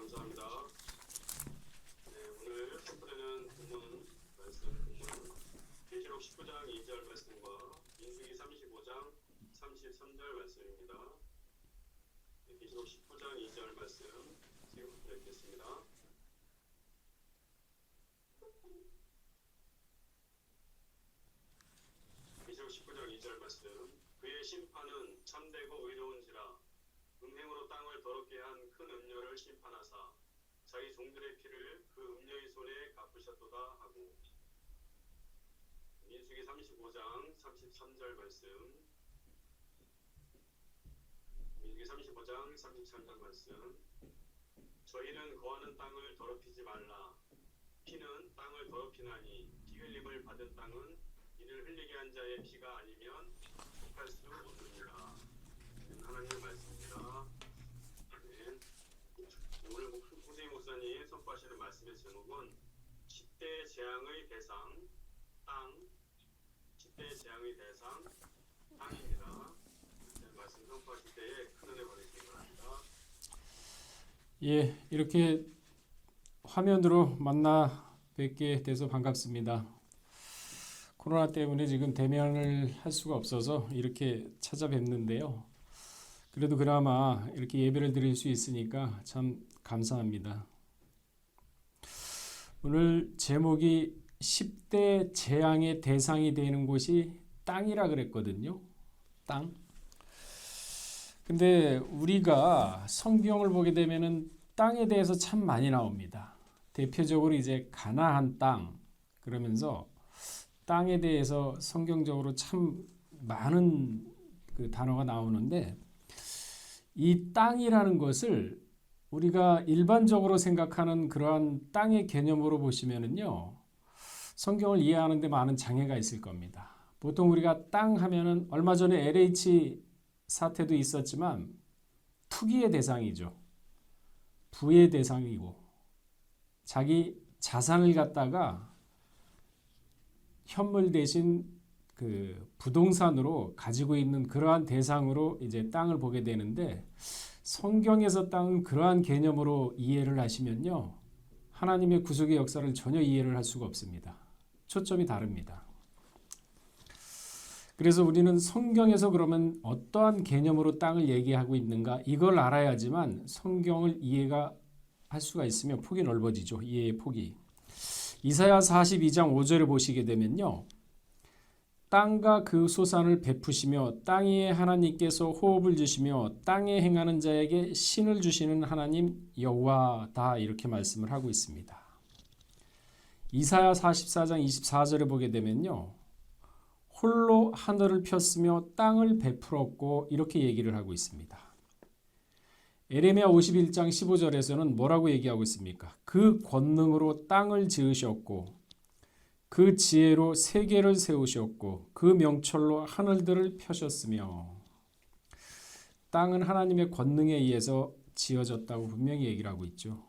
감사합니다. 오늘 선포되는 본문 계시록 19장 2절 말씀과 민수기 35장 33절 말씀입니다. 계시록 19장 2절 말씀 지금부터 읽겠습니다. 계시록 19장 2절 말씀. 그의 심판은 참되고 의로운지라 음행으로 땅을 더럽게 한 큰 음녀를 심판하사 자기 종들의 피를 그 음녀의 손에 갚으셨도다 하고. 민수기 35장 33절 말씀. 민수기 35장 33절 말씀. 저희는 거하는 땅을 더럽히지 말라. 피는 땅을 더럽히나니 피 흘림을 받은 땅은 이를 흘리게 한 자의 피가 아니면 속할 수 없느니라. 하나님의 말씀입니다. 오늘 홍세희 목사님 선포하시는 말씀의 제목은 10대 재앙의 대상 땅, 10대 재앙의 대상 땅입니다. 말씀 선포하실 때에 큰 은혜 받으시기 바랍니다. 예, 이렇게 화면으로 만나 뵙게 돼서 반갑습니다. 코로나 때문에 지금 대면을 할 수가 없어서 이렇게 찾아뵙는데요. 그래도 그나마 이렇게 예배를 드릴 수 있으니까 참 감사합니다. 오늘 제목이 10대 재앙의 대상이 되는 곳이 땅이라 그랬거든요. 땅. 근데 우리가 성경을 보게 되면은 땅에 대해서 참 많이 나옵니다. 대표적으로 이제 가나안 땅 그러면서 땅에 대해서 성경적으로 참 많은 그 단어가 나오는데 이 땅이라는 것을 우리가 일반적으로 생각하는 그러한 땅의 개념으로 보시면은요, 성경을 이해하는 데 많은 장애가 있을 겁니다. 보통 우리가 땅 하면은 얼마 전에 LH 사태도 있었지만 투기의 대상이죠. 부의 대상이고 자기 자산을 갖다가 현물 대신 그 부동산으로 가지고 있는 그러한 대상으로 이제 땅을 보게 되는데 성경에서 땅은 그러한 개념으로 이해를 하시면요. 하나님의 구속의 역사를 전혀 이해를 할 수가 없습니다. 초점이 다릅니다. 그래서 우리는 성경에서 그러면 어떠한 개념으로 땅을 얘기하고 있는가 이걸 알아야지만 성경을 이해가 할 수가 있으며 폭이 넓어지죠. 이해의 폭이. 이사야 42장 5절을 보시게 되면요. 땅과 그 소산을 베푸시며 땅 위에 하나님께서 호흡을 주시며 땅에 행하는 자에게 신을 주시는 하나님 여호와다 이렇게 말씀을 하고 있습니다. 이사야 44장 24절을 보게 되면요. 홀로 하늘을 폈으며 땅을 베풀었고 이렇게 얘기를 하고 있습니다. 에레미야 51장 15절에서는 뭐라고 얘기하고 있습니까? 그 권능으로 땅을 지으셨고 그 지혜로 세계를 세우셨고 그 명철로 하늘들을 펴셨으며 땅은 하나님의 권능에 의해서 지어졌다고 분명히 얘기를 하고 있죠.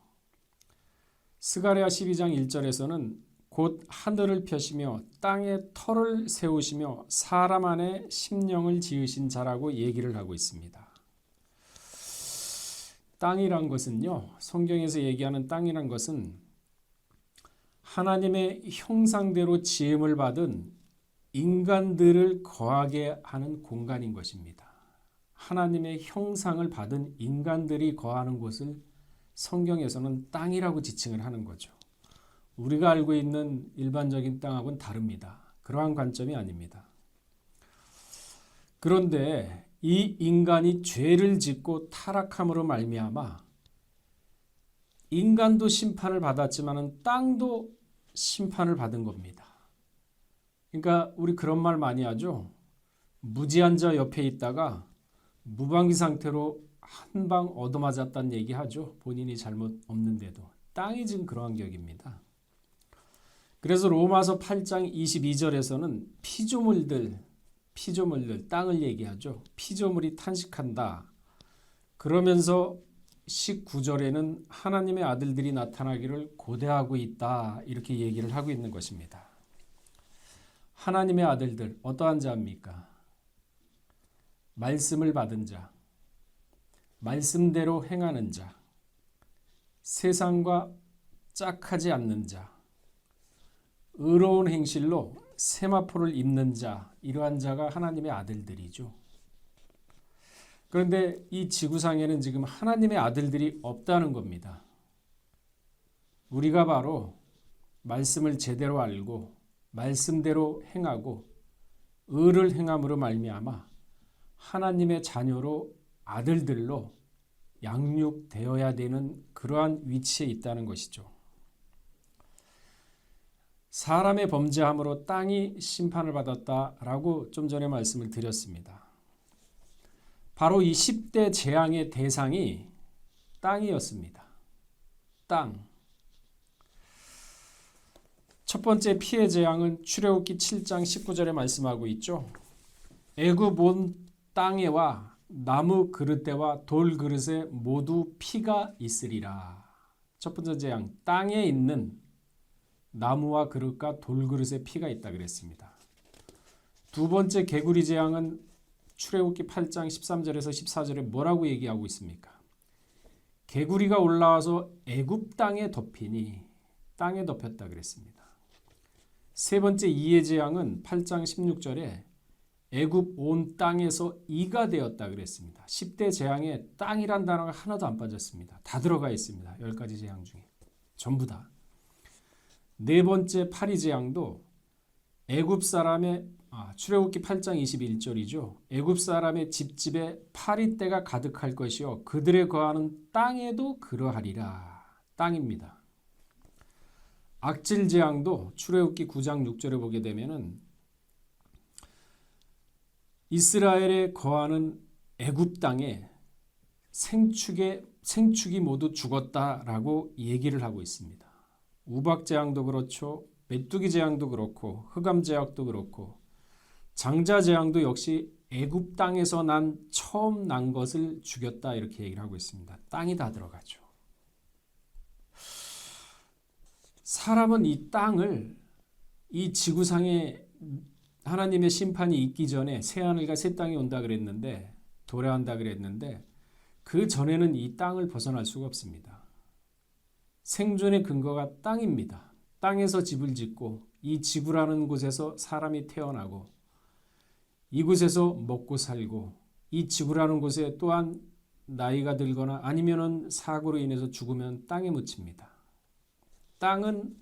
스가랴 12장 1절에서는 곧 하늘을 펴시며 땅에 터를 세우시며 사람 안에 심령을 지으신 자라고 얘기를 하고 있습니다. 땅이란 것은요. 성경에서 얘기하는 땅이란 것은 하나님의 형상대로 지음을 받은 인간들을 거하게 하는 공간인 것입니다. 하나님의 형상을 받은 인간들이 거하는 곳을 성경에서는 땅이라고 지칭을 하는 거죠. 우리가 알고 있는 일반적인 땅하고는 다릅니다. 그러한 관점이 아닙니다. 그런데 이 인간이 죄를 짓고 타락함으로 말미암아 인간도 심판을 받았지만 땅도 심판을 받은 겁니다. 그러니까 우리 그런 말 많이 하죠. 무지한 자 옆에 있다가 무방비 상태로 한 방 얻어맞았다는 얘기하죠. 본인이 잘못 없는데도. 땅이 지금 그러한 격입니다. 그래서 로마서 8장 22절에서는 피조물들 땅을 얘기하죠. 피조물이 탄식한다. 그러면서 19절에는 하나님의 아들들이 나타나기를 고대하고 있다. 이렇게 얘기를 하고 있는 것입니다. 하나님의 아들들 어떠한 자입니까? 말씀을 받은 자, 말씀대로 행하는 자, 세상과 짝하지 않는 자, 의로운 행실로 세마포를 입는 자, 이러한 자가 하나님의 아들들이죠. 그런데 이 지구상에는 지금 하나님의 아들들이 없다는 겁니다. 우리가 바로 말씀을 제대로 알고 말씀대로 행하고 의를 행함으로 말미암아 하나님의 자녀로 아들들로 양육되어야 되는 그러한 위치에 있다는 것이죠. 사람의 범죄함으로 땅이 심판을 받았다라고 좀 전에 말씀을 드렸습니다. 바로 이 10대 재앙의 대상이 땅이었습니다. 땅. 첫 번째 피해 재앙은 출애굽기 7장 19절에 말씀하고 있죠. 애굽 온 땅에와 나무 그릇대와 돌 그릇에 모두 피가 있으리라. 첫 번째 재앙, 땅에 있는 나무와 그릇과 돌 그릇에 피가 있다 그랬습니다. 두 번째 개구리 재앙은 출애굽기 8장 13절에서 14절에 뭐라고 얘기하고 있습니까? 개구리가 올라와서 애굽 땅에 덮이니 땅에 덮였다 그랬습니다. 세 번째 이의 재앙은 8장 16절에 애굽 온 땅에서 이가 되었다 그랬습니다. 10대 재앙에 땅이란 단어가 하나도 안 빠졌습니다. 다 들어가 있습니다. 10가지 재앙 중에 전부 다. 네 번째 파리 재앙도 애굽 사람의 출애굽기 8장 21절이죠. 애굽 사람의 집집에 파리떼가 가득할 것이요 그들의 거하는 땅에도 그러하리라. 땅입니다. 악질 재앙도 출애굽기 9장 6절에 보게 되면은 이스라엘에 거하는 애굽 땅에 생축이 모두 죽었다라고 얘기를 하고 있습니다. 우박 재앙도 그렇죠. 메뚜기 재앙도 그렇고 흑암 재앙도 그렇고 장자 재앙도 역시 애굽 땅에서 처음 난 것을 죽였다 이렇게 얘기를 하고 있습니다. 땅이 다 들어가죠. 사람은 이 땅을 이 지구상에 하나님의 심판이 있기 전에 새하늘과 새 땅이 온다 그랬는데 도래한다 그랬는데 그 전에는 이 땅을 벗어날 수가 없습니다. 생존의 근거가 땅입니다. 땅에서 집을 짓고 이 지구라는 곳에서 사람이 태어나고 이곳에서 먹고 살고 이 지구라는 곳에 또한 나이가 들거나 아니면은 사고로 인해서 죽으면 땅에 묻힙니다. 땅은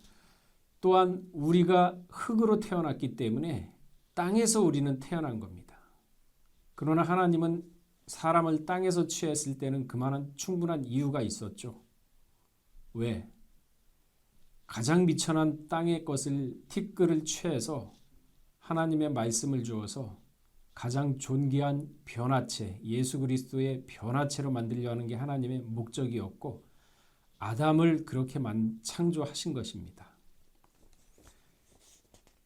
또한 우리가 흙으로 태어났기 때문에 땅에서 우리는 태어난 겁니다. 그러나 하나님은 사람을 땅에서 취했을 때는 그만한 충분한 이유가 있었죠. 왜? 가장 미천한 땅의 것을 티끌을 취해서 하나님의 말씀을 주어서 가장 존귀한 변화체, 예수 그리스도의 변화체로 만들려 하는 게 하나님의 목적이었고 아담을 그렇게 창조하신 것입니다.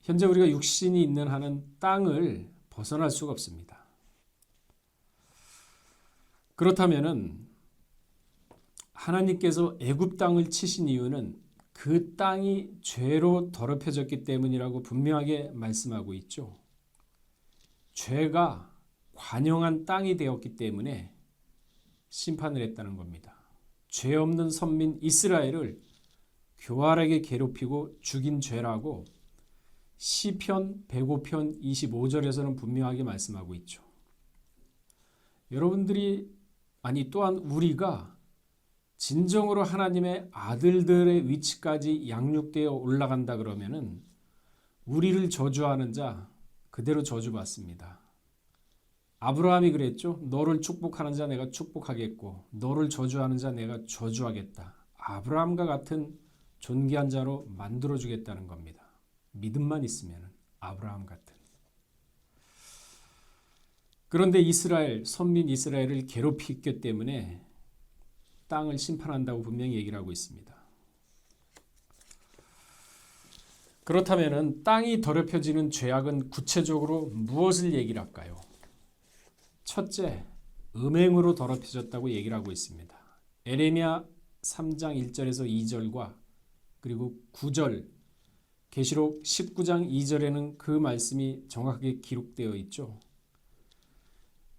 현재 우리가 육신이 있는 한은 땅을 벗어날 수가 없습니다. 그렇다면은 하나님께서 애굽 땅을 치신 이유는 그 땅이 죄로 더럽혀졌기 때문이라고 분명하게 말씀하고 있죠. 죄가 관영한 땅이 되었기 때문에 심판을 했다는 겁니다. 죄 없는 선민 이스라엘을 교활하게 괴롭히고 죽인 죄라고 시편 105편 25절에서는 분명하게 말씀하고 있죠. 여러분들이 또한 우리가 진정으로 하나님의 아들들의 위치까지 양육되어 올라간다 그러면은 우리를 저주하는 자 그대로 저주받습니다. 아브라함이 그랬죠. 너를 축복하는 자 내가 축복하겠고 너를 저주하는 자 내가 저주하겠다. 아브라함과 같은 존귀한 자로 만들어주겠다는 겁니다. 믿음만 있으면 아브라함 같은. 그런데 선민 이스라엘을 괴롭히기 때문에 땅을 심판한다고 분명히 얘기를 하고 있습니다. 그렇다면 땅이 더럽혀지는 죄악은 구체적으로 무엇을 얘기를 할까요? 첫째, 음행으로 더럽혀졌다고 얘기를 하고 있습니다. 에레미야 3장 1절에서 2절과 그리고 9절, 계시록 19장 2절에는 그 말씀이 정확하게 기록되어 있죠.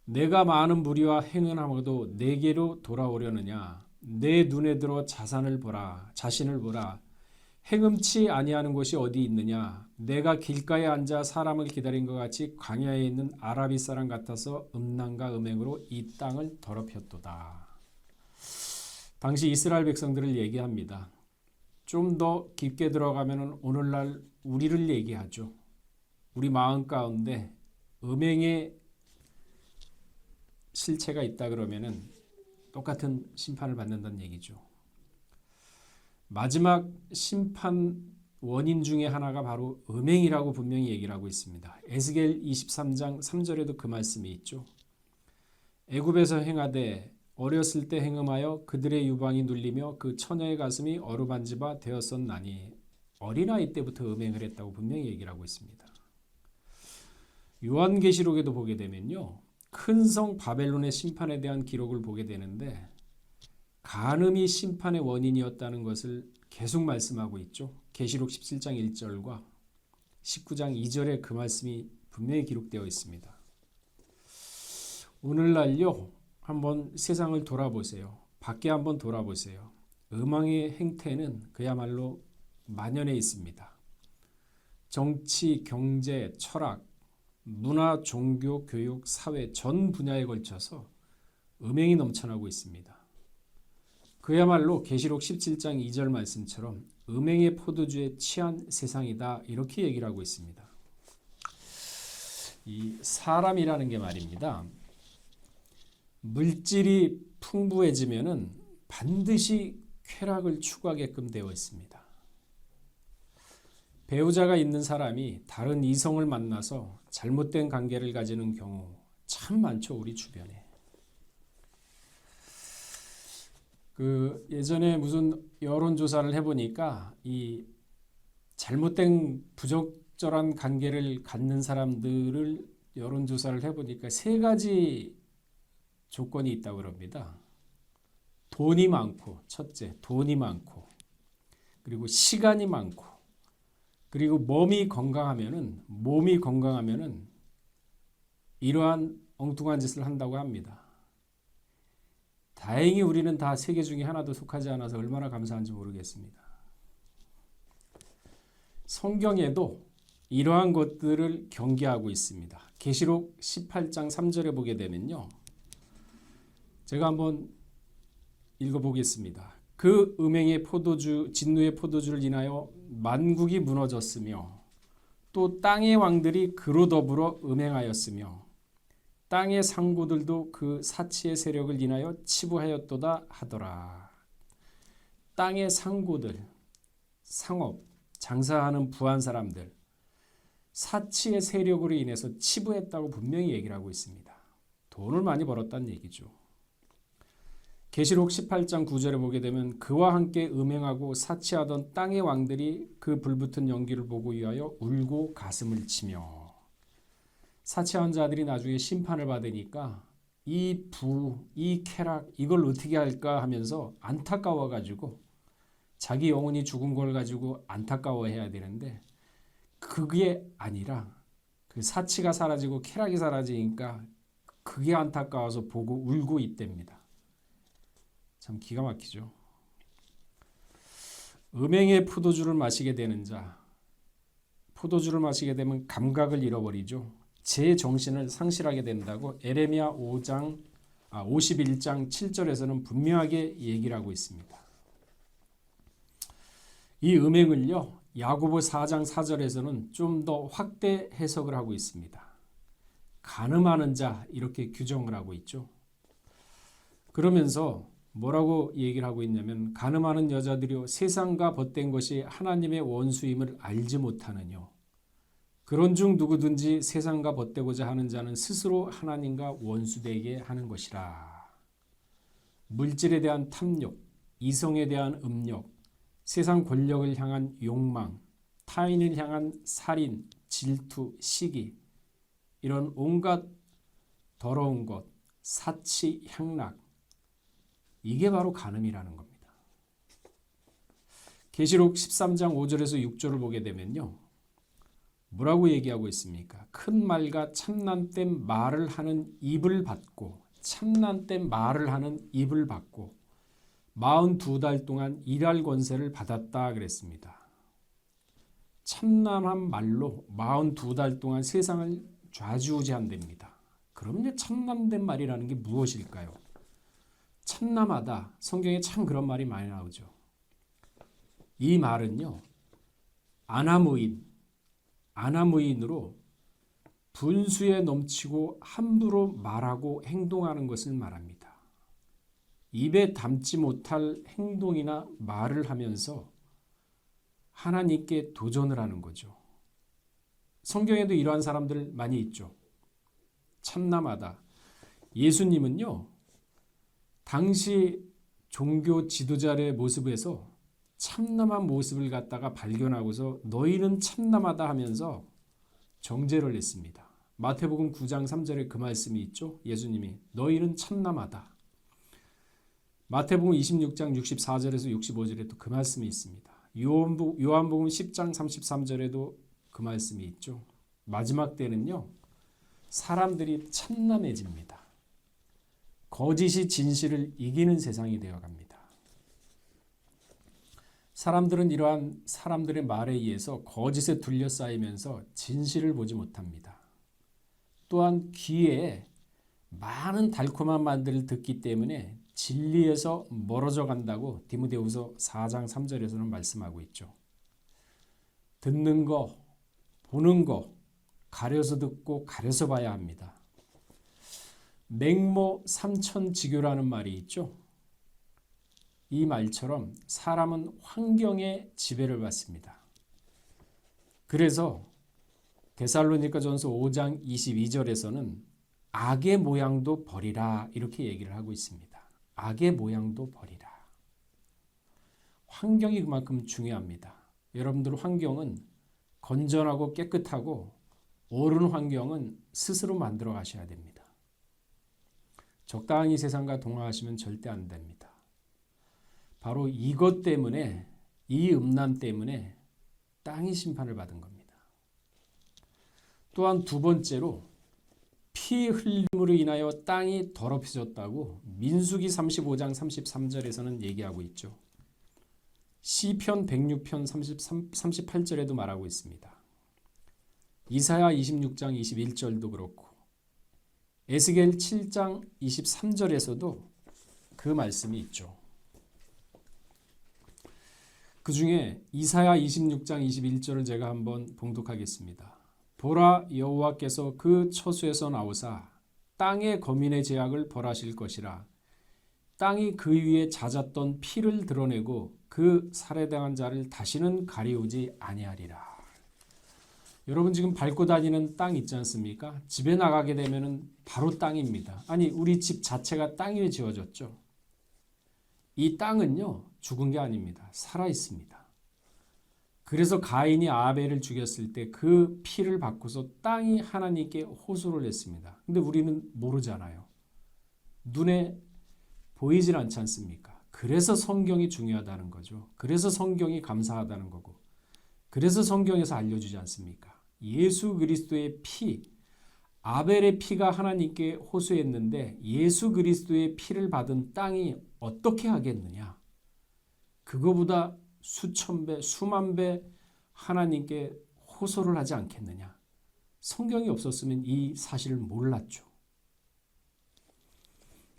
내가 많은 무리와 행은함으로도 내게로 돌아오려느냐 내 눈에 들어 자신을 보라. 행음치 아니하는 곳이 어디 있느냐? 내가 길가에 앉아 사람을 기다린 것 같이 광야에 있는 아라비 사람 같아서 음란과 음행으로 이 땅을 더럽혔도다. 당시 이스라엘 백성들을 얘기합니다. 좀 더 깊게 들어가면 오늘날 우리를 얘기하죠. 우리 마음 가운데 음행의 실체가 있다 그러면은 똑같은 심판을 받는다는 얘기죠. 마지막 심판 원인 중에 하나가 바로 음행이라고 분명히 얘기를 하고 있습니다. 에스겔 23장 3절에도 그 말씀이 있죠. 애굽에서 행하되 어렸을 때 행음하여 그들의 유방이 눌리며 그 처녀의 가슴이 어루만지바 되었었나니 어린아이 때부터 음행을 했다고 분명히 얘기를 하고 있습니다. 요한계시록에도 보게 되면요. 큰 성 바벨론의 심판에 대한 기록을 보게 되는데 간음이 심판의 원인이었다는 것을 계속 말씀하고 있죠. 계시록 17장 1절과 19장 2절에 그 말씀이 분명히 기록되어 있습니다. 오늘날요. 한번 세상을 돌아보세요. 밖에 한번 돌아보세요. 음행의 행태는 그야말로 만연해 있습니다. 정치, 경제, 철학, 문화, 종교, 교육, 사회 전 분야에 걸쳐서 음행이 넘쳐나고 있습니다. 그야말로 계시록 17장 2절 말씀처럼 음행의 포도주에 취한 세상이다 이렇게 얘기를 하고 있습니다. 이 사람이라는 게 말입니다. 물질이 풍부해지면은 반드시 쾌락을 추구하게끔 되어 있습니다. 배우자가 있는 사람이 다른 이성을 만나서 잘못된 관계를 가지는 경우 참 많죠. 우리 주변에. 예전에 무슨 여론조사를 해보니까 이 잘못된 부적절한 관계를 갖는 사람들을 여론조사를 해보니까 세 가지 조건이 있다고 그럽니다. 돈이 많고, 첫째, 돈이 많고, 그리고 시간이 많고, 그리고 몸이 건강하면은 이러한 엉뚱한 짓을 한다고 합니다. 다행히 우리는 다 세 개 중에 하나도 속하지 않아서 얼마나 감사한지 모르겠습니다. 성경에도 이러한 것들을 경계하고 있습니다. 계시록 18장 3절에 보게 되면요. 제가 한번 읽어보겠습니다. 그 음행의 진노의 포도주를 인하여 만국이 무너졌으며 또 땅의 왕들이 그로 더불어 음행하였으며 땅의 상고들도 그 사치의 세력을 인하여 치부하였도다 하더라. 땅의 상고들, 상업, 장사하는 부한 사람들, 사치의 세력으로 인해서 치부했다고 분명히 얘기를 하고 있습니다. 돈을 많이 벌었다는 얘기죠. 계시록 18장 9절에 보게 되면 그와 함께 음행하고 사치하던 땅의 왕들이 그 불붙은 연기를 보고 위하여 울고 가슴을 치며 사치한 자들이 나중에 심판을 받으니까 이 쾌락 이걸 어떻게 할까 하면서 안타까워가지고 자기 영혼이 죽은 걸 가지고 안타까워해야 되는데 그게 아니라 그 사치가 사라지고 쾌락이 사라지니까 그게 안타까워서 보고 울고 있답니다. 참 기가 막히죠. 음행의 포도주를 마시게 되는 자, 포도주를 마시게 되면 감각을 잃어버리죠. 제 정신을 상실하게 된다고 에레미야 51장 7절에서는 분명하게 얘기를 하고 있습니다. 이 음행을요. 야고보 4장 4절에서는 좀 더 확대 해석을 하고 있습니다. 간음하는 자 이렇게 규정을 하고 있죠. 그러면서 뭐라고 얘기를 하고 있냐면 간음하는 여자들이요 세상과 벗된 것이 하나님의 원수임을 알지 못하느뇨. 그런 중 누구든지 세상과 벗되고자 하는 자는 스스로 하나님과 원수되게 하는 것이라. 물질에 대한 탐욕, 이성에 대한 음욕, 세상 권력을 향한 욕망, 타인을 향한 살인, 질투, 시기 이런 온갖 더러운 것, 사치, 향락 이게 바로 간음이라는 겁니다. 계시록 13장 5절에서 6절을 보게 되면요. 뭐라고 얘기하고 있습니까? 큰 말과 참난된 말을 하는 입을 받고 참난된 말을 하는 입을 받고 42달 동안 일할 권세를 받았다 그랬습니다. 참남한 말로 42달 동안 세상을 좌지우지한답니다. 그러면 참남된 말이라는 게 무엇일까요? 참남하다. 성경에 참 그런 말이 많이 나오죠. 이 말은요. 아나무인으로 분수에 넘치고 함부로 말하고 행동하는 것을 말합니다. 입에 담지 못할 행동이나 말을 하면서 하나님께 도전을 하는 거죠. 성경에도 이러한 사람들 많이 있죠. 참남하다. 예수님은요. 당시 종교 지도자의 모습에서 참남한 모습을 갖다가 발견하고서 너희는 참남하다 하면서 정죄를 했습니다. 마태복음 9장 3절에 그 말씀이 있죠. 예수님이 너희는 참남하다. 마태복음 26장 64절에서 65절에도 그 말씀이 있습니다. 요한복음 10장 33절에도 그 말씀이 있죠. 마지막 때는요. 사람들이 참남해집니다. 거짓이 진실을 이기는 세상이 되어갑니다. 사람들은 이러한 사람들의 말에 의해서 거짓에 둘러싸이면서 진실을 보지 못합니다. 또한 귀에 많은 달콤한 말들을 듣기 때문에 진리에서 멀어져 간다고 디모데후서 4장 3절에서는 말씀하고 있죠. 듣는 거, 보는 거 가려서 듣고 가려서 봐야 합니다. 맹모 삼천지교라는 말이 있죠. 이 말처럼 사람은 환경에 지배를 받습니다. 그래서 데살로니가전서 5장 22절에서는 악의 모양도 버리라 이렇게 얘기를 하고 있습니다. 악의 모양도 버리라. 환경이 그만큼 중요합니다. 여러분들 환경은 건전하고 깨끗하고 옳은 환경은 스스로 만들어 가셔야 됩니다. 적당히 세상과 동화하시면 절대 안 됩니다. 바로 이것 때문에 이 음란 때문에 땅이 심판을 받은 겁니다. 또한 두 번째로 피 흘림으로 인하여 땅이 더럽혀졌다고 민수기 35장 33절에서는 얘기하고 있죠. 시편 106편 38절에도 말하고 있습니다. 이사야 26장 21절도 그렇고 에스겔 7장 23절에서도 그 말씀이 있죠. 그 중에 이사야 26장 21절을 제가 한번 봉독하겠습니다. 보라 여호와께서 그 처소에서 나오사 땅의 거민의 죄악을 벌하실 것이라. 땅이 그 위에 잦았던 피를 드러내고 그 살해당한 자를 다시는 가리우지 아니하리라. 여러분 지금 밟고 다니는 땅 있지 않습니까? 집에 나가게 되면 바로 땅입니다. 아니 우리 집 자체가 땅 위에 지어졌죠. 이 땅은요 죽은 게 아닙니다. 살아 있습니다. 그래서 가인이 아벨을 죽였을 때 그 피를 받고서 땅이 하나님께 호소를 했습니다. 근데 우리는 모르잖아요. 눈에 보이질 않지 않습니까? 그래서 성경이 중요하다는 거죠. 그래서 성경이 감사하다는 거고. 그래서 성경에서 알려주지 않습니까? 예수 그리스도의 피, 아벨의 피가 하나님께 호소했는데 예수 그리스도의 피를 받은 땅이 어떻게 하겠느냐? 그거보다 수천 배, 수만 배 하나님께 호소를 하지 않겠느냐? 성경이 없었으면 이 사실을 몰랐죠.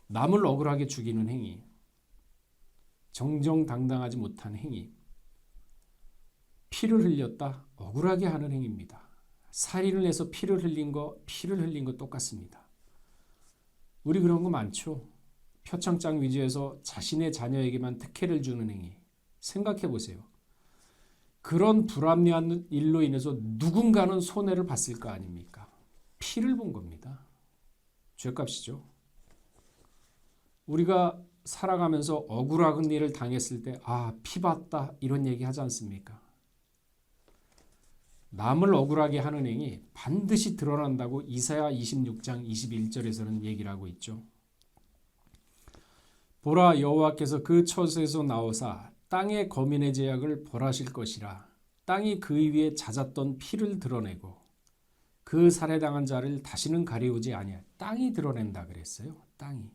남을 억울하게 죽이는 행위, 정정당당하지 못한 행위, 피를 흘렸다 억울하게 하는 행위입니다. 살인을 해서 피를 흘린 거 똑같습니다. 우리 그런 거 많죠. 표창장 위주에서 자신의 자녀에게만 특혜를 주는 행위. 생각해 보세요. 그런 불합리한 일로 인해서 누군가는 손해를 봤을 거 아닙니까? 피를 본 겁니다. 죗값이죠. 우리가 살아가면서 억울한 일을 당했을 때 피 봤다 이런 얘기 하지 않습니까? 남을 억울하게 하는 행위 반드시 드러난다고 이사야 26장 21절에서는 얘기를 하고 있죠. 보라 여호와께서 그 처소에서 나오사 땅의 거민의 죄악을 벌하실 것이라. 땅이 그 위에 잦았던 피를 드러내고 그 살해당한 자를 다시는 가리우지 아니할. 땅이 드러낸다 그랬어요. 땅이.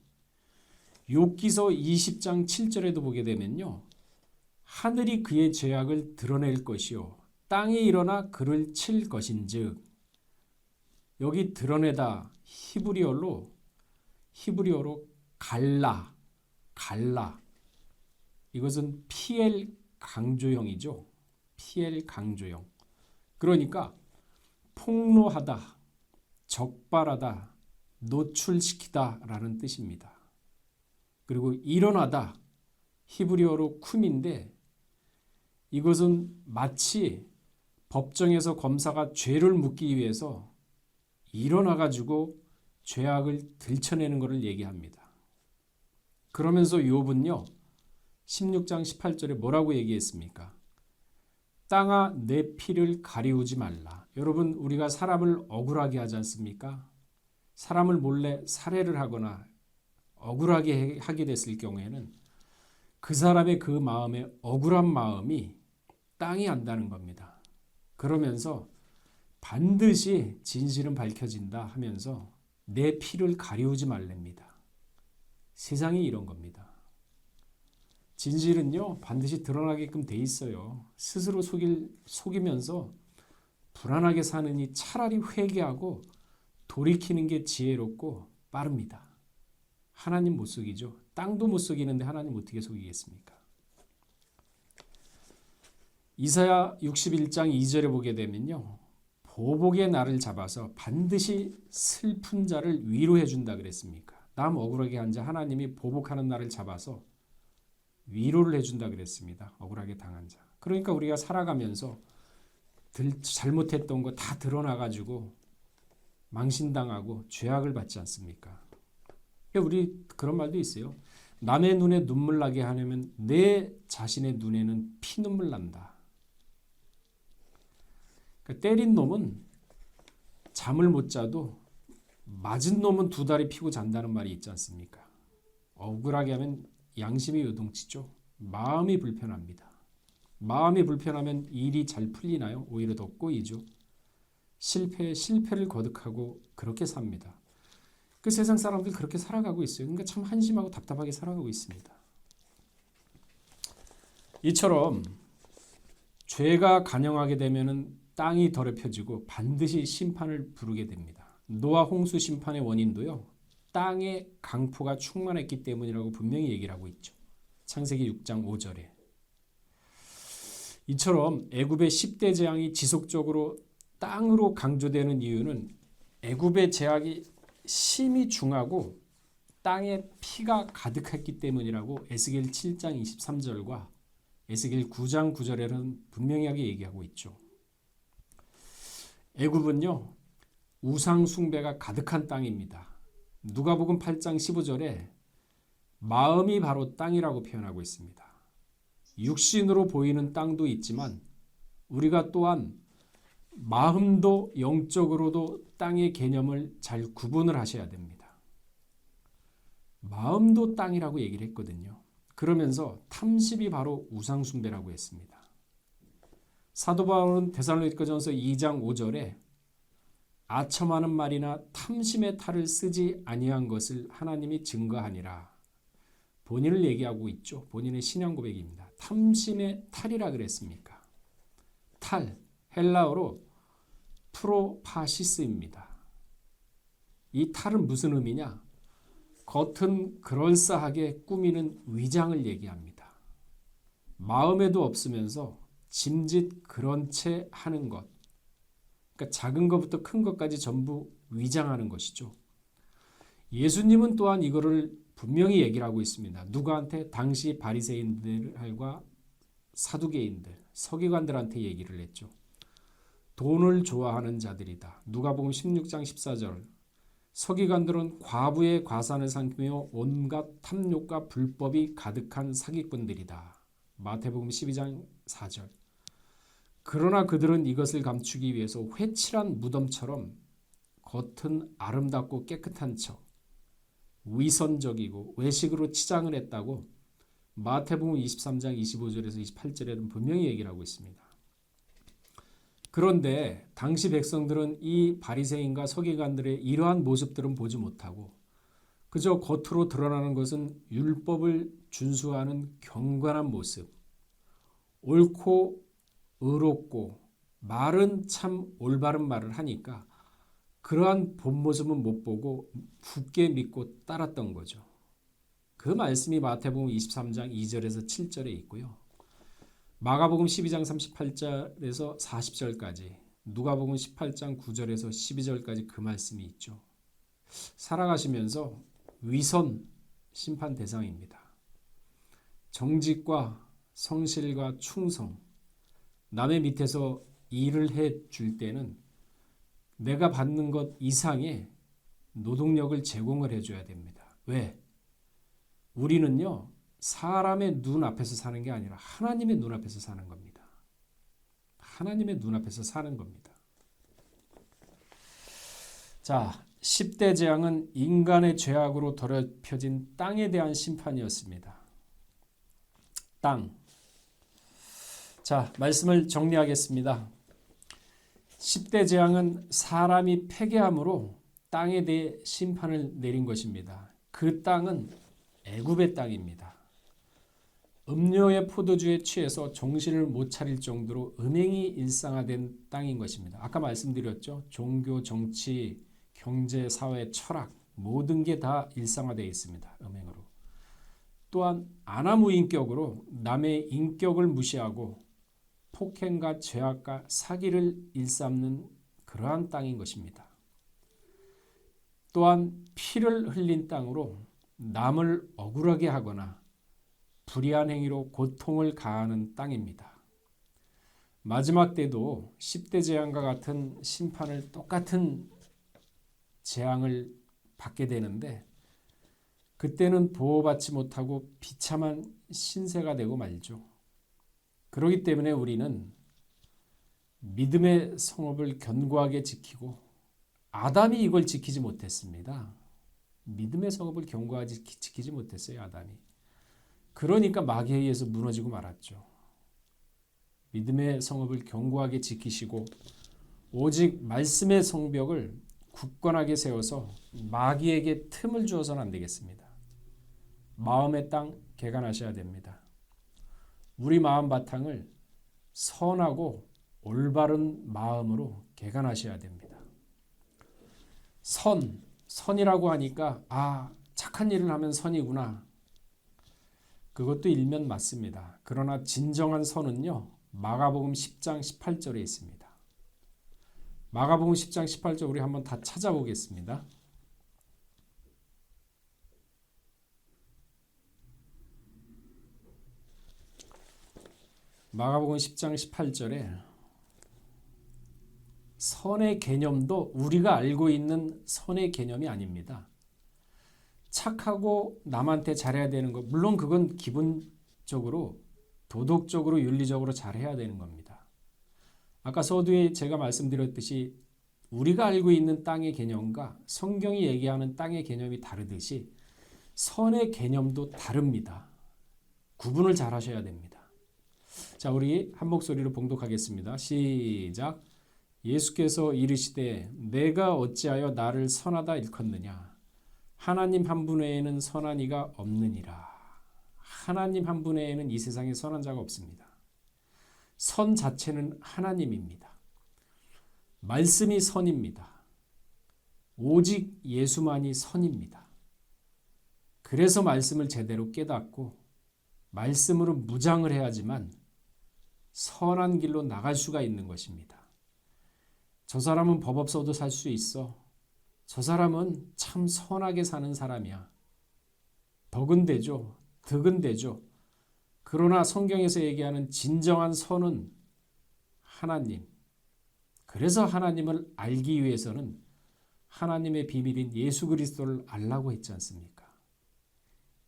욥기서 20장 7절에도 보게 되면요. 하늘이 그의 죄악을 드러낼 것이요 땅이 일어나 그를 칠 것인즉, 여기 드러내다 히브리어로 갈라, 이것은 PL 강조형이죠. PL 강조형. 그러니까 폭로하다, 적발하다, 노출시키다 라는 뜻입니다. 그리고 일어나다, 히브리어로 쿰인데, 이것은 마치 법정에서 검사가 죄를 묻기 위해서 일어나가지고 죄악을 들춰내는 것을 얘기합니다. 그러면서 욥은요 16장 18절에 뭐라고 얘기했습니까? 땅아 내 피를 가리우지 말라. 여러분, 우리가 사람을 억울하게 하지 않습니까? 사람을 몰래 살해를 하거나 억울하게 하게 됐을 경우에는 그 사람의 그 마음에 억울한 마음이 땅이 안다는 겁니다. 그러면서 반드시 진실은 밝혀진다 하면서 내 피를 가리우지 말랍니다. 세상이 이런 겁니다. 진실은요 반드시 드러나게끔 돼 있어요. 스스로 속이면서 불안하게 사느니 차라리 회개하고 돌이키는 게 지혜롭고 빠릅니다. 하나님 못 속이죠. 땅도 못 속이는데 하나님 어떻게 속이겠습니까? 이사야 61장 2절에 보게 되면요. 보복의 날을 잡아서 반드시 슬픈 자를 위로해 준다 그랬습니까? 남 억울하게 한 자 하나님이 보복하는 날을 잡아서 위로를 해준다 그랬습니다. 억울하게 당한 자. 그러니까 우리가 살아가면서 잘못했던 거 다 드러나가지고 망신당하고 죄악을 받지 않습니까? 우리 그런 말도 있어요. 남의 눈에 눈물 나게 하려면 내 자신의 눈에는 피눈물 난다. 그러니까 때린 놈은 잠을 못 자도 맞은 놈은 두 다리 피고 잔다는 말이 있지 않습니까? 억울하게 하면 양심이 요동치죠. 마음이 불편합니다. 마음이 불편하면 일이 잘 풀리나요? 오히려 더 꼬이죠. 실패를 거듭하고 그렇게 삽니다. 그 세상 사람들 그렇게 살아가고 있어요. 그러니까 참 한심하고 답답하게 살아가고 있습니다. 이처럼 죄가 간영하게 되면은 땅이 더럽혀지고 반드시 심판을 부르게 됩니다. 노아 홍수 심판의 원인도요. 땅에 강포가 충만했기 때문이라고 분명히 얘기를 하고 있죠. 창세기 6장 5절에. 이처럼 애굽의 10대 재앙이 지속적으로 땅으로 강조되는 이유는 애굽의 재앙이 심히 중하고 땅에 피가 가득했기 때문이라고 에스겔 7장 23절과 에스겔 9장 9절에는 분명하게 얘기하고 있죠. 애굽은요. 우상 숭배가 가득한 땅입니다. 누가복음 8장 15절에 마음이 바로 땅이라고 표현하고 있습니다. 육신으로 보이는 땅도 있지만 우리가 또한 마음도 영적으로도 땅의 개념을 잘 구분을 하셔야 됩니다. 마음도 땅이라고 얘기를 했거든요. 그러면서 탐심이 바로 우상 숭배라고 했습니다. 사도 바울은 데살로니가전서 2장 5절에 아첨하는 말이나 탐심의 탈을 쓰지 아니한 것을 하나님이 증거하니라. 본인을 얘기하고 있죠. 본인의 신앙 고백입니다. 탐심의 탈이라 그랬습니까? 탈, 헬라어로 프로파시스입니다. 이 탈은 무슨 의미냐? 겉은 그럴싸하게 꾸미는 위장을 얘기합니다. 마음에도 없으면서 짐짓 그런 채 하는 것. 그러니까 작은 것부터 큰 것까지 전부 위장하는 것이죠. 예수님은 또한 이거를 분명히 얘기를 하고 있습니다. 누구한테? 당시 바리새인들과 사두개인들, 서기관들한테 얘기를 했죠. 돈을 좋아하는 자들이다. 누가복음 16장 14절. 서기관들은 과부의 과산을 삼키며 온갖 탐욕과 불법이 가득한 사기꾼들이다. 마태복음 12장 4절. 그러나 그들은 이것을 감추기 위해서 회칠한 무덤처럼 겉은 아름답고 깨끗한 척, 위선적이고 외식으로 치장을 했다고 마태복음 23장 25절에서 28절에는 분명히 얘기를 하고 있습니다. 그런데 당시 백성들은 이 바리새인과 서기관들의 이러한 모습들은 보지 못하고 그저 겉으로 드러나는 것은 율법을 준수하는 경건한 모습, 옳고 의롭고 말은 참 올바른 말을 하니까 그러한 본 모습은 못 보고 굳게 믿고 따랐던 거죠. 그 말씀이 마태복음 23장 2절에서 7절에 있고요. 마가복음 12장 38절에서 40절까지, 누가복음 18장 9절에서 12절까지 그 말씀이 있죠. 살아가시면서 위선 심판 대상입니다. 정직과 성실과 충성, 남의 밑에서 일을 해 줄 때는 내가 받는 것 이상의 노동력을 제공을 해줘야 됩니다. 왜? 우리는요, 사람의 눈 앞에서 사는 게 아니라 하나님의 눈 앞에서 사는 겁니다. 하나님의 눈 앞에서 사는 겁니다. 자, 10대 재앙은 인간의 죄악으로 더럽혀진 땅에 대한 심판이었습니다. 땅. 자, 말씀을 정리하겠습니다. 10대 재앙은 사람이 패괴함으로 땅에 대해 심판을 내린 것입니다. 그 땅은 애굽의 땅입니다. 음료의 포도주에 취해서 정신을 못 차릴 정도로 음행이 일상화된 땅인 것입니다. 아까 말씀드렸죠. 종교, 정치, 경제, 사회, 철학 모든 게 다 일상화되어 있습니다. 음행으로. 또한 아나무인격으로 남의 인격을 무시하고 폭행과 죄악과 사기를 일삼는 그러한 땅인 것입니다. 또한 피를 흘린 땅으로 남을 억울하게 하거나 불의한 행위로 고통을 가하는 땅입니다. 마지막 때도 10대 재앙과 같은 심판을 똑같은 재앙을 받게 되는데 그때는 보호받지 못하고 비참한 신세가 되고 말죠. 그렇기 때문에 우리는 믿음의 성읍을 견고하게 지키고 아담이 이걸 지키지 못했습니다. 믿음의 성읍을 견고하게 지키지 못했어요. 아담이. 그러니까 마귀에 의해서 무너지고 말았죠. 믿음의 성읍을 견고하게 지키시고 오직 말씀의 성벽을 굳건하게 세워서 마귀에게 틈을 주어서는 안 되겠습니다. 마음의 땅 개간하셔야 됩니다. 우리 마음 바탕을 선하고 올바른 마음으로 개간하셔야 됩니다. 선이라고 하니까 착한 일을 하면 선이구나. 그것도 일면 맞습니다. 그러나 진정한 선은요. 마가복음 10장 18절에 있습니다. 마가복음 10장 18절 우리 한번 다 찾아보겠습니다. 마가복음 10장 18절에 선의 개념도 우리가 알고 있는 선의 개념이 아닙니다. 착하고 남한테 잘해야 되는 것, 물론 그건 기본적으로 도덕적으로 윤리적으로 잘해야 되는 겁니다. 아까 서두에 제가 말씀드렸듯이 우리가 알고 있는 땅의 개념과 성경이 얘기하는 땅의 개념이 다르듯이 선의 개념도 다릅니다. 구분을 잘 하셔야 됩니다. 자, 우리 한 목소리로 봉독하겠습니다. 시작. 예수께서 이르시되 내가 어찌하여 나를 선하다 일컫느냐. 하나님 한 분 외에는 선한 이가 없느니라. 하나님 한 분 외에는 이 세상에 선한 자가 없습니다. 선 자체는 하나님입니다. 말씀이 선입니다. 오직 예수만이 선입니다. 그래서 말씀을 제대로 깨닫고 말씀으로 무장을 해야지만 선한 길로 나갈 수가 있는 것입니다. 저 사람은 법 없어도 살 수 있어. 저 사람은 참 선하게 사는 사람이야. 덕은 되죠. 덕은 되죠. 그러나 성경에서 얘기하는 진정한 선은 하나님. 그래서 하나님을 알기 위해서는 하나님의 비밀인 예수 그리스도를 알라고 했지 않습니까?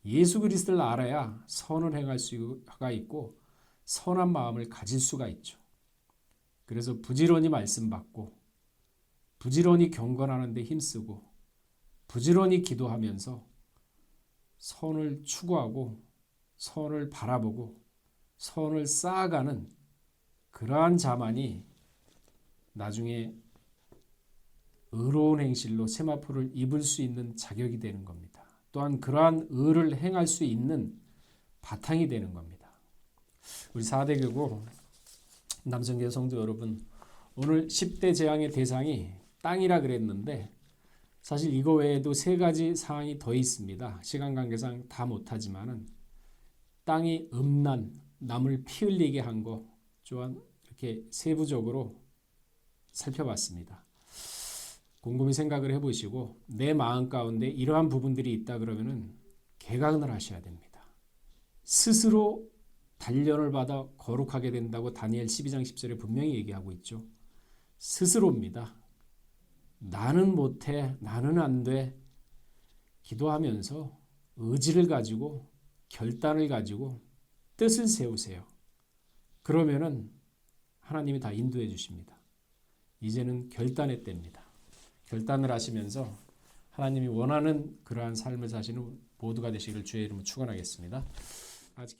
예수 그리스도를 알아야 선을 행할 수가 있고 선한 마음을 가질 수가 있죠. 그래서 부지런히 말씀 받고 부지런히 경건하는 데 힘쓰고 부지런히 기도하면서 선을 추구하고 선을 바라보고 선을 쌓아가는 그러한 자만이 나중에 의로운 행실로 세마포를 입을 수 있는 자격이 되는 겁니다. 또한 그러한 의를 행할 수 있는 바탕이 되는 겁니다. 우리 4대 교구 남성교회 성도 여러분, 오늘 10대 재앙의 대상이 땅이라 그랬는데 사실 이거 외에도 3가지 사항이 더 있습니다. 시간 관계상 다 못하지만은 땅이 음란, 남을 피 흘리게 한 거 또한 이렇게 세부적으로 살펴봤습니다. 곰곰이 생각을 해보시고 내 마음 가운데 이러한 부분들이 있다 그러면은 개각을 하셔야 됩니다. 스스로 단련을 받아 거룩하게 된다고 다니엘 12장 10절에 분명히 얘기하고 있죠. 스스로입니다. 나는 못해, 나는 안 돼. 기도하면서 의지를 가지고 결단을 가지고 뜻을 세우세요. 그러면은 하나님이 다 인도해 주십니다. 이제는 결단의 때입니다. 결단을 하시면서 하나님이 원하는 그러한 삶을 사시는 모두가 되시기를 주의 이름으로 축원하겠습니다. 아직